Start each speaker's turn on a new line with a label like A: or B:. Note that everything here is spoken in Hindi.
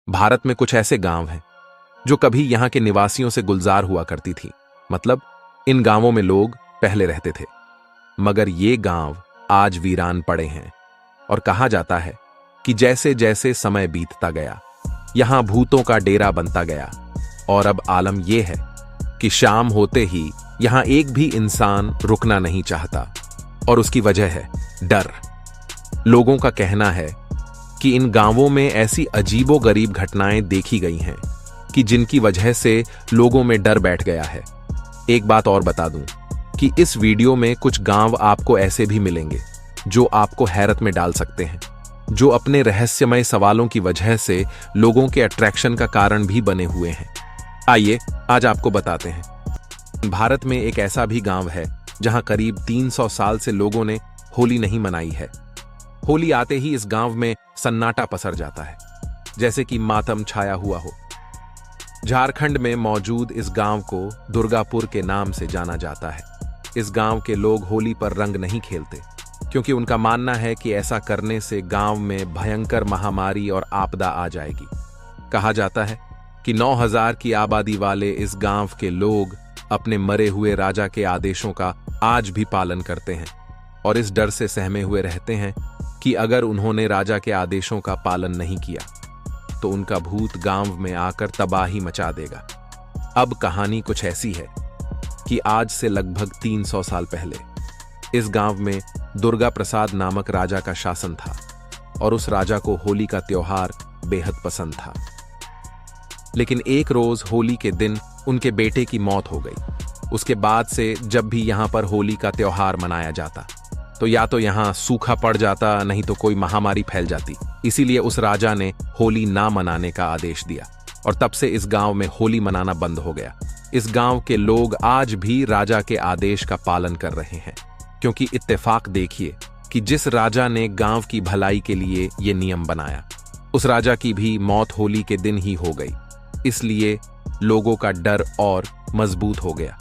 A: भारत में कुछ ऐसे गांव हैं जो कभी यहां के निवासियों से गुलजार हुआ करती थी। मतलब इन गांवों में लोग पहले रहते थे, मगर ये गांव आज वीरान पड़े हैं। और कहा जाता है कि जैसे जैसे समय बीतता गया, यहां भूतों का डेरा बनता गया। और अब आलम यह है कि शाम होते ही यहां एक भी इंसान रुकना नहीं चाहता, और उसकी वजह है डर। लोगों का कहना है कि इन गांवों में ऐसी अजीबोगरीब घटनाएं देखी गई हैं कि जिनकी वजह से लोगों में डर बैठ गया है। एक बात और बता दूं कि इस वीडियो में कुछ गांव आपको ऐसे भी मिलेंगे जो आपको हैरत में डाल सकते हैं, जो अपने रहस्यमय सवालों की वजह से लोगों के अट्रैक्शन का कारण भी बने हुए हैं। आइए आज आपको बताते हैं। भारत में एक ऐसा भी गांव है जहां करीब 300 साल से लोगों ने होली नहीं मनाई है। होली आते ही इस गांव में सन्नाटा पसर जाता है, जैसे कि मातम छाया हुआ हो। झारखंड में मौजूद इस गांव को दुर्गापुर के नाम से जाना जाता है। इस गांव के लोग होली पर रंग नहीं खेलते, क्योंकि उनका मानना है कि ऐसा करने से गांव में भयंकर महामारी और आपदा आ जाएगी। कहा जाता है कि 9000 की आबादी वाले इस गांव के लोग अपने मरे हुए राजा के आदेशों का आज भी पालन करते हैं, और इस डर से सहमे हुए रहते हैं कि अगर उन्होंने राजा के आदेशों का पालन नहीं किया तो उनका भूत गांव में आकर तबाही मचा देगा। अब कहानी कुछ ऐसी है कि आज से लगभग 300 साल पहले इस गांव में दुर्गा प्रसाद नामक राजा का शासन था, और उस राजा को होली का त्योहार बेहद पसंद था। लेकिन एक रोज होली के दिन उनके बेटे की मौत हो गई। उसके बाद से जब भी यहां पर होली का त्योहार मनाया जाता तो या तो यहां सूखा पड़ जाता, नहीं तो कोई महामारी फैल जाती। इसीलिए उस राजा ने होली ना मनाने का आदेश दिया, और तब से इस गांव में होली मनाना बंद हो गया। इस गांव के लोग आज भी राजा के आदेश का पालन कर रहे हैं, क्योंकि इत्तेफाक देखिए कि जिस राजा ने गांव की भलाई के लिए ये नियम बनाया, उस राजा की भी मौत होली के दिन ही हो गई। इसलिए लोगों का डर और मजबूत हो गया।